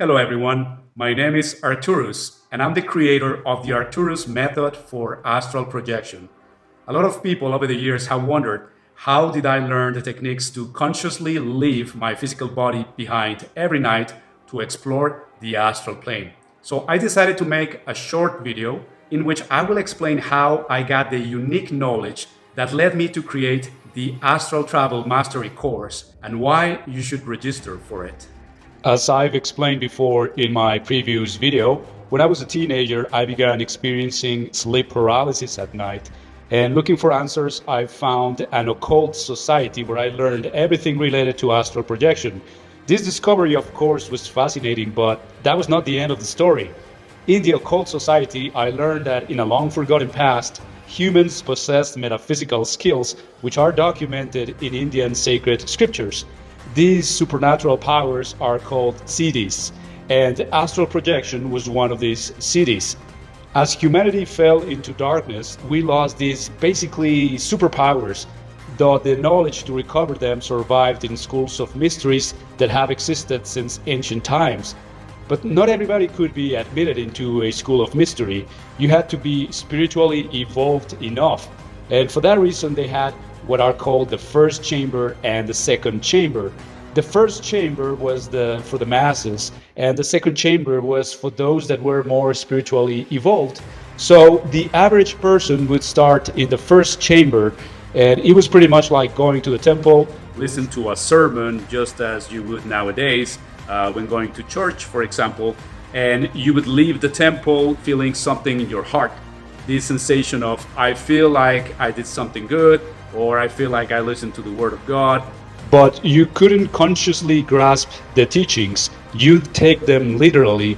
Hello everyone, my name is Arcturus and I'm the creator of the Arcturus Method for Astral Projection. A lot of people over the years have wondered, how did I learn the techniques to consciously leave my physical body behind every night to explore the astral plane? So I decided to make a short video in which I will explain how I got the unique knowledge that led me to create the Astral Travel Mastery Course and why you should register for it. As I've explained before in my previous video, when I was a teenager, I began experiencing sleep paralysis at night. And looking for answers, I found an occult society where I learned everything related to astral projection. This discovery, of course, was fascinating, but that was not the end of the story. In the occult society, I learned that in a long forgotten past, humans possessed metaphysical skills which are documented in Indian sacred scriptures. These supernatural powers are called siddhis, and astral projection was one of these siddhis. As humanity fell into darkness, we lost these basically superpowers, though the knowledge to recover them survived in schools of mysteries that have existed since ancient times. But not everybody could be admitted into a school of mystery. You had to be spiritually evolved enough, and for that reason they had what are called the first chamber and the second chamber. The first chamber was for the masses, and the second chamber was for those that were more spiritually evolved. So the average person would start in the first chamber, and it was pretty much like going to the temple, listen to a sermon just as you would nowadays when going to church, for example, and you would leave the temple feeling something in your heart. This sensation of, I feel like I did something good, or I feel like I listened to the Word of God. But you couldn't consciously grasp the teachings. You'd take them literally.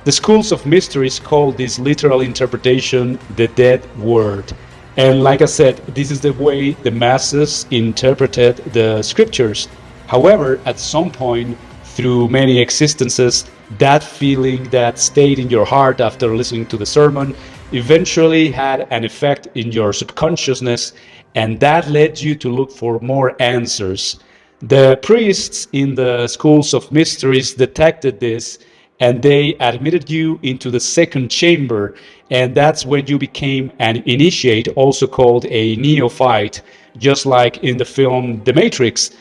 The schools of mysteries call this literal interpretation the dead word. And like I said, this is the way the masses interpreted the scriptures. However, at some point, through many existences, that feeling that stayed in your heart after listening to the sermon eventually had an effect in your subconsciousness, and that led you to look for more answers. The priests in the schools of mysteries detected this, and they admitted you into the second chamber, and that's when you became an initiate, also called a neophyte, just like in the film The Matrix.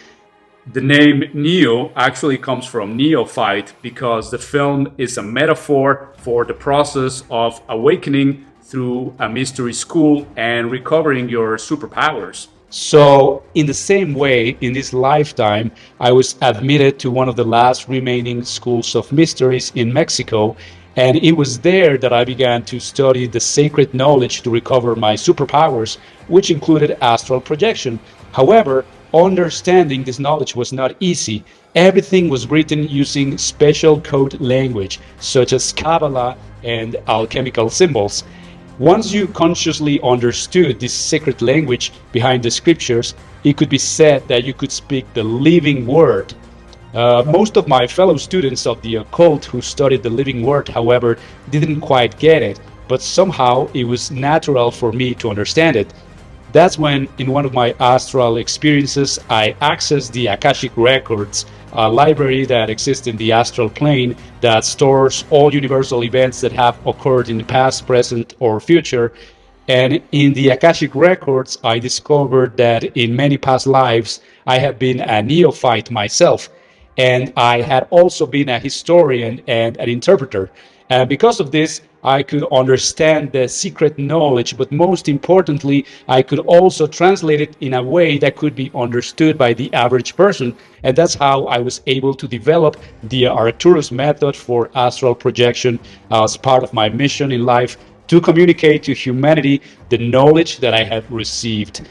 The name Neo actually comes from neophyte because the film is a metaphor for the process of awakening through a mystery school and recovering your superpowers. So, in the same way, in this lifetime, I was admitted to one of the last remaining schools of mysteries in Mexico, and it was there that I began to study the sacred knowledge to recover my superpowers, which included astral projection. However, understanding this knowledge was not easy. Everything was written using special code language, such as Kabbalah and alchemical symbols. Once you consciously understood this sacred language behind the scriptures, it could be said that you could speak the living word. Most of my fellow students of the occult who studied the living word, however, didn't quite get it, but somehow it was natural for me to understand it. That's when, in one of my astral experiences, I accessed the Akashic Records, a library that exists in the astral plane that stores all universal events that have occurred in the past, present, or future. And in the Akashic Records, I discovered that in many past lives, I had been a neophyte myself. And I had also been a historian and an interpreter. And because of this, I could understand the secret knowledge, but most importantly, I could also translate it in a way that could be understood by the average person. And that's how I was able to develop the Arcturus Method for Astral Projection as part of my mission in life to communicate to humanity the knowledge that I had received.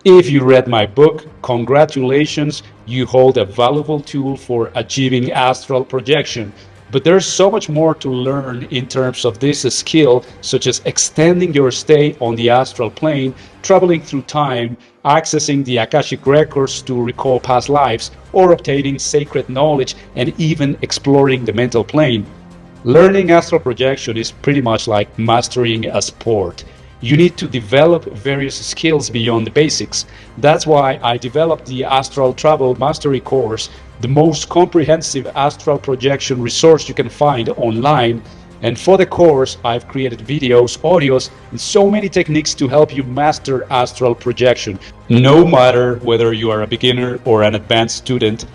If you read my book, congratulations, you hold a valuable tool for achieving astral projection. But there's so much more to learn in terms of this skill, such as extending your stay on the astral plane, traveling through time, accessing the Akashic Records to recall past lives, or obtaining sacred knowledge, and even exploring the mental plane. Learning astral projection is pretty much like mastering a sport. You need to develop various skills beyond the basics. That's why I developed the Astral Travel Mastery Course the most comprehensive astral projection resource you can find online. And for the course, I've created videos, audios, and so many techniques to help you master astral projection. No matter whether you are a beginner or an advanced student,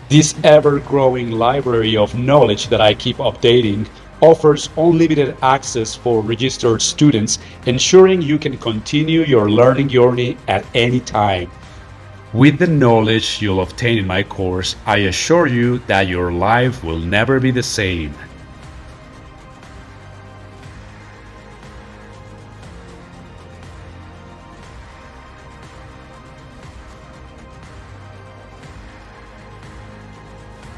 this ever-growing library of knowledge that I keep updating offers unlimited access for registered students, ensuring you can continue your learning journey at any time. With the knowledge you'll obtain in my course, I assure you that your life will never be the same.